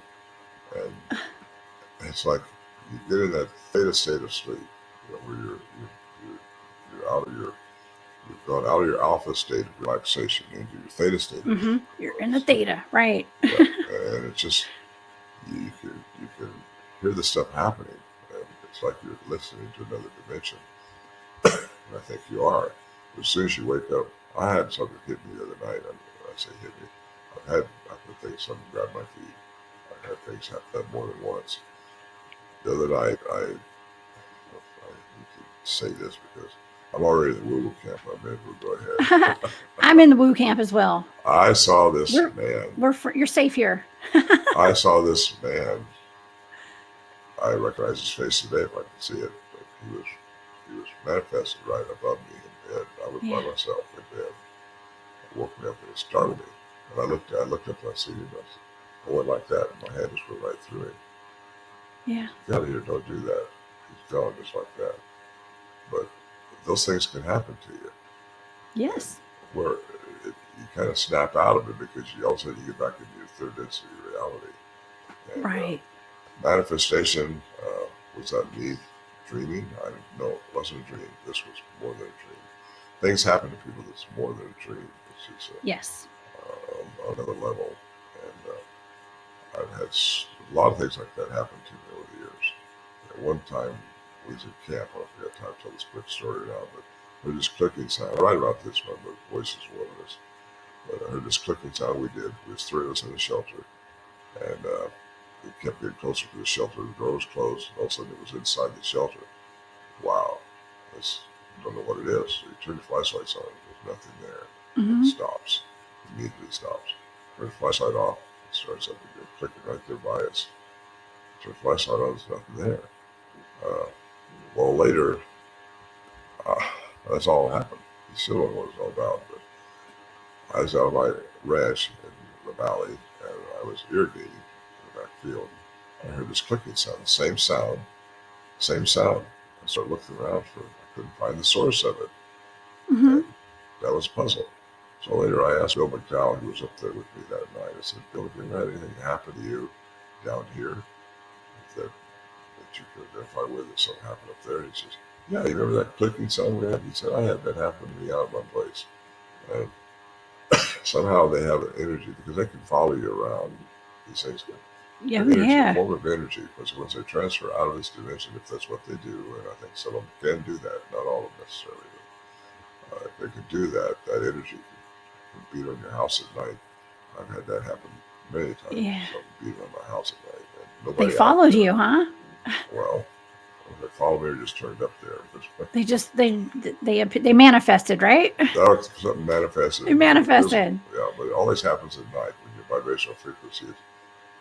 And it's like you get in that theta state of sleep, where you're out of you've gone out of your alpha state of relaxation into your theta state. Mm-hmm. You're in the theta, right? Yeah. And it's just you can hear the stuff happening, and it's like you're listening to another dimension. And I think you are. As soon as you wake up, I had something hit me the other night. I say hit me. I've had something grab my feet. I've had things happen more than once. The other night, I need to say this because I'm already in the woo-woo camp. Go ahead. I'm in the woo camp as well. I saw this man. You're safe here. I saw this man. I recognize his face today if I can see it. But he was manifested right above me in bed. I was by myself in bed. It woke me up and it startled me. And I looked up and I see him. I went like that, and my hand just went right through him. Yeah. Get out of here, don't do that. He's gone just like that. But those things can happen to you. Yes. Where you kind of snap out of it because all of a sudden you get back into your third density reality. And, right. Manifestation, was that me dreaming? I don't know. It wasn't a dream. This was more than a dream. Things happen to people that's more than a dream. It's just yes. Another level. And I've had a lot of things like that happen to me over the years. At one time, we was at camp. I forgot time to tell this quick story now, but I heard this clicking sound. I write about this, my voice is wilderness. But I heard this clicking sound we did. There was three of us in the shelter. And it kept getting closer to the shelter. The door was closed. And all of a sudden, it was inside the shelter. Wow. I don't know what it is. So you turn your flashlights on. There's nothing there. Mm-hmm. It stops. Immediately stops. Turn the flashlight off. It starts up again, clicking right there by us. Turn the flashlight on. There's nothing there. Well, later, that's all that happened. You still don't know what it's all about. But I was out of my ranch in the valley, and I was irrigating in the back field. I heard this clicking sound, same sound. I started looking around I couldn't find the source of it. Mm-hmm. And that was a puzzle. So later I asked Bill McDowell, who was up there with me that night, I said, Bill, have you ever had anything happen to you down here that you could identify with that something happened up there? And he says, yeah, you remember that clicking sound we had? He said, I had that happen to me out of my place. And somehow they have an energy because they can follow you around. These things can. Yeah, A form of energy, because once they transfer out of this dimension, if that's what they do, and I think some of them can do that, not all of them necessarily. If they could do that, that energy can beat on your house at night. I've had that happen many times. Yeah. Something beat on my house at night, and They nobody out followed there. you, huh? Well, they followed me or just turned up there. They just they manifested, right? That was something manifested. They manifested. Yeah, but it always happens at night when your vibrational frequency is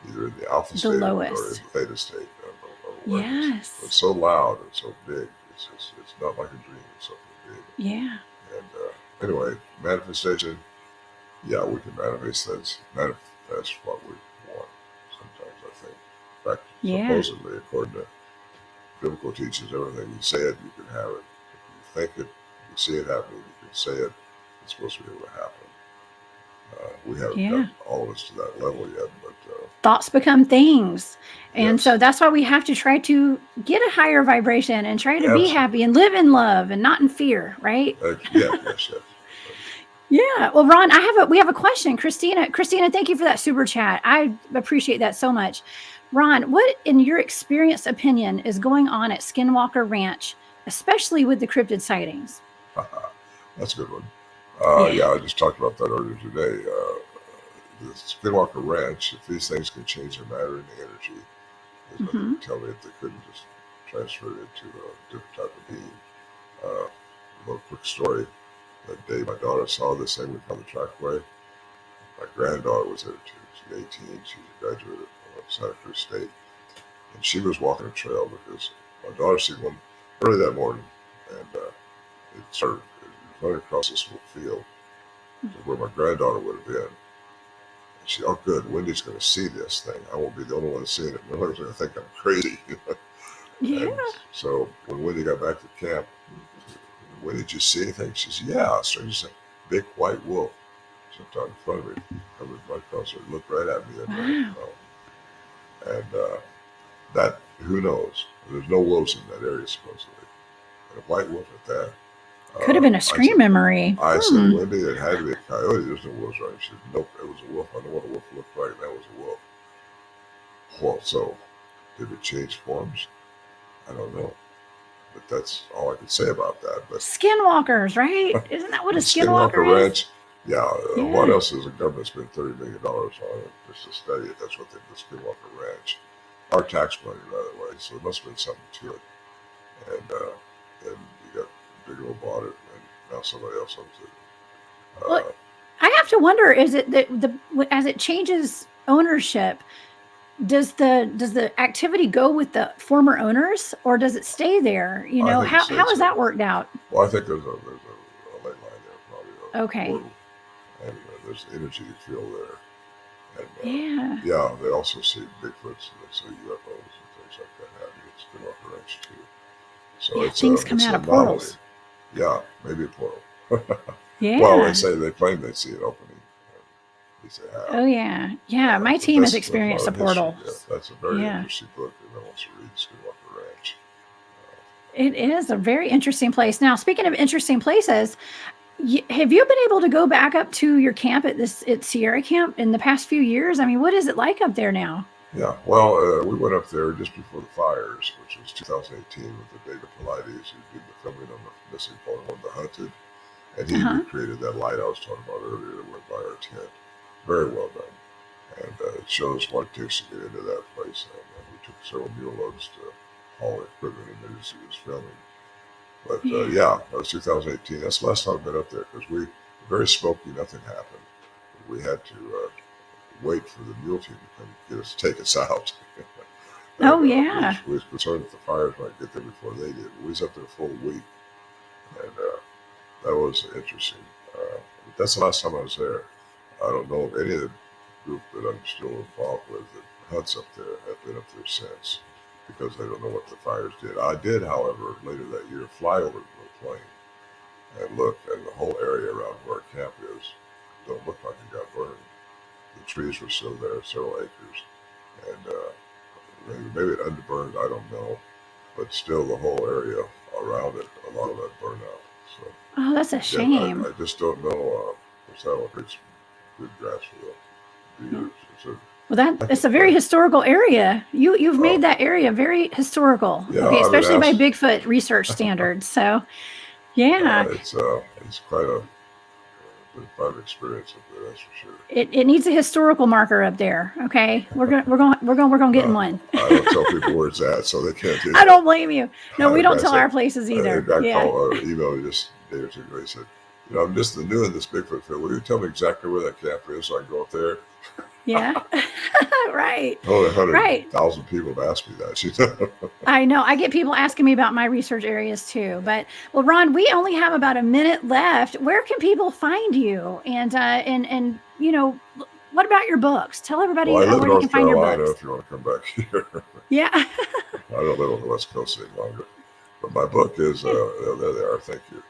either in the alpha The state or in lowest. the theta state of awareness. Yes. It's so loud and so big. It's not like a dream. It's something big. Yeah. And anyway, manifestation. Yeah, we can manifest things. Manifest what we want. Sometimes I think. In fact, Yeah. supposedly, according to biblical teachings, everything you say it, you can have it. If you think it, you see it happening, you can say it. It's supposed to be able to happen. We haven't got all of us to that level yet, but thoughts become things. And yes. so that's why we have to try to get a higher vibration and try to be happy and live in love and not in fear, right? Yes. Yeah. Well, Ron, we have a question. Christina, thank you for that super chat. I appreciate that so much. Ron, what, in your experienced opinion, is going on at Skinwalker Ranch, especially with the cryptid sightings? That's a good one. Yeah, I just talked about that earlier today. The Skinwalker Ranch, if these things can change their matter into energy, there's nothing to tell me that they couldn't just transfer it into a different type of being. A little quick story. That day my daughter saw this thing on the trackway. My granddaughter was there too. She's 18. She's a graduate of Santa Cruz State. And she was walking a trail because my daughter seen one early that morning. And it started running across this little field where my granddaughter would have been. And she, oh good, Wendy's going to see this thing. I won't be the only one seeing it. Nobody's going to think I'm crazy. Yeah. And so when Wendy got back to camp, when did you see anything? She says, yeah, strange, a big white wolf jumped out in front of me, coming right across her, looked right at me. And that, who knows? There's no wolves in that area, supposedly. And a white wolf at that. Could have been a scream memory. I said, Wendy, it had to be a coyote. There's no wolves right. She said, nope, it was a wolf. I know what a wolf looked like, and that was a wolf. Well, so, did it change forms? I don't know. But that's all I can say about that. But Skinwalkers, right? Isn't that what a Skinwalker is? Ranch. Yeah. What else is the government spent $30 million on it just to study it? That's what they did, Skinwalker Ranch. Our tax money, by the way. So there must have been something to it. And then you got Bigelow bought it, and now somebody else owns it. Well, I have to wonder: is it that as it changes ownership? Does the activity go with the former owners, or does it stay there? You know, how is that worked out? Well, I think there's a ley line there, probably. Okay. Portal, and there's energy you feel there. Yeah. And, yeah, they also see Bigfoots and they see UFOs and things like that happening. It's been off the ranch too. So yeah, things come out of portals. Yeah, maybe a portal. Yeah. Well, they claim they see it opening. Oh yeah. My team has experienced a portal. Yeah, that's a very interesting book. If I want to read Skinwalker Ranch. It is a very interesting place. Now, speaking of interesting places, have you been able to go back up to your camp at Sierra Camp in the past few years? I mean, what is it like up there now? Yeah, well, we went up there just before the fires, which was 2018, with the David Pilates, who did the filming on the missing phone on The Hunted, and he recreated that light I was talking about earlier that went by our tent. Very well done, and it shows what it takes to get into that place. And we took several mule loads to haul equipment in there as he was filming. But that was 2018. That's the last time I've been up there because we were very smoky. Nothing happened. We had to wait for the mule team to come take us out. And, we was concerned that the fires might get there before they did. We was up there a full week, and that was interesting. That's the last time I was there. I don't know of any of the group that I'm still involved with that hunts up there have been up there since because they don't know what the fires did. I did, however, later that year fly over the plane and look, and the whole area around where our camp is don't look like it got burned. The trees were still there, several acres, and maybe it underburned, I don't know, but still the whole area around it, a lot of that burned out. So, oh, that's a shame. I just don't know. What's that? It's good grass for the years. Well, it's a very historical area. You've made that area very historical. Yeah, okay, especially by Bigfoot research standards. So, Yeah. It's quite a fun experience up there, that's for sure. It needs a historical marker up there. Okay, we're gonna work on getting one. I don't tell people where it's at, so they can't do that. I don't blame you. No, we don't tell said, our places either. I Yeah. emailed me just a day or two ago. He said, I'm just new in this Bigfoot field. Will you tell me exactly where that camp is so I can go up there? Yeah. Right. Only 100,000 people have asked me that. I know. I get people asking me about my research areas too. But well, Ron, we only have about a minute left. Where can people find you? And what about your books? Tell everybody I live where in you can find your books. if you want to come back here. Yeah. I don't live on the West Coast any longer. But my book is, there they are. Thank you.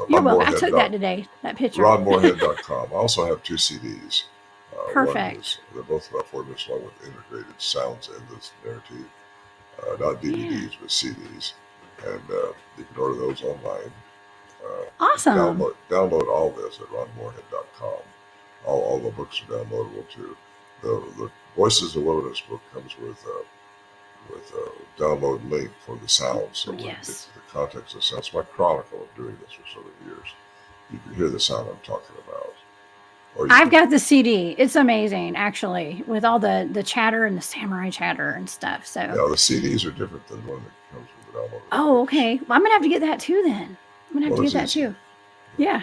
You're welcome. I took that today, that picture. RonMoorhead.com. I also have 2 CDs. Perfect. They're both about 4 minutes long with integrated sounds in this narrative. Not DVDs, but CDs. And you can order those online. Awesome. Download all this at RonMoorhead.com. All the books are downloadable too. The Voices of Wilderness book comes with a download link for the sounds. So when you get to the context of sounds, it's my chronicle of doing this for so many years. You can hear the sound I'm talking about. I've got the CD. It's amazing, actually, with all the chatter and the samurai chatter and stuff. So yeah, the CDs are different than the one that comes with the download. Oh, okay. Well, I'm gonna have to get that too. Then I'm gonna have to get that too. Yeah.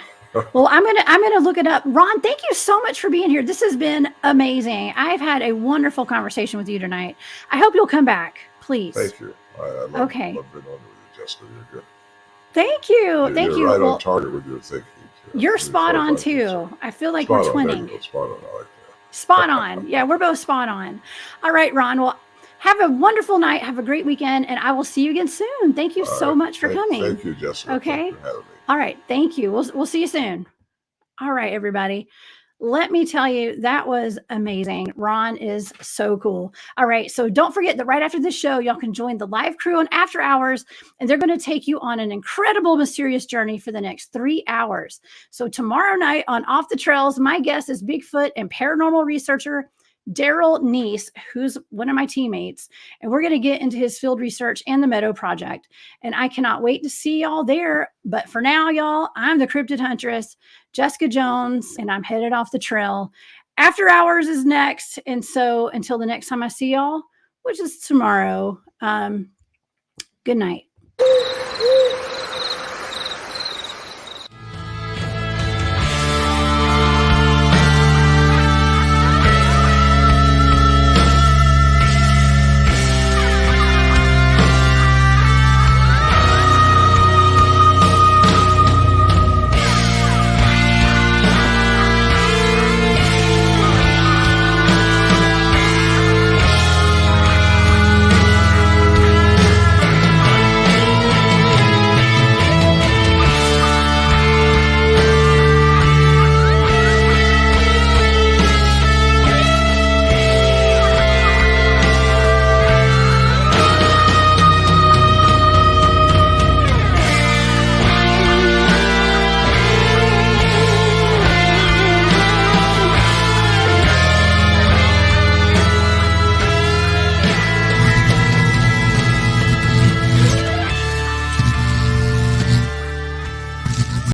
Well, I'm gonna look it up. Ron, thank you so much for being here. This has been amazing. I've had a wonderful conversation with you tonight. I hope you'll come back, please. Thank you. I love being on with you, Jessica. You're good. Thank you. You're right on target with your thinking. You're spot on too. I feel like we're twinning. Spot on. I like that. Spot on. Yeah, we're both spot on. All right, Ron. Well, have a wonderful night. Have a great weekend, and I will see you again soon. Thank you so much for coming. Thank you, Jessica. Okay. Thanks for having me. All right. Thank you. We'll see you soon. All right, everybody. Let me tell you, that was amazing. Ron is so cool. All right. So don't forget that right after this show, y'all can join the live crew on After Hours, and they're going to take you on an incredible, mysterious journey for the next 3 hours. So tomorrow night on Off the Trails, my guest is Bigfoot and paranormal researcher Daryl Neese, who's one of my teammates, and we're going to get into his field research and the Meadow Project. And I cannot wait to see y'all there. But for now, y'all, I'm the Cryptid Huntress, Jessica Jones, and I'm headed off the trail. After Hours is next. And so until the next time I see y'all, which is tomorrow, good night.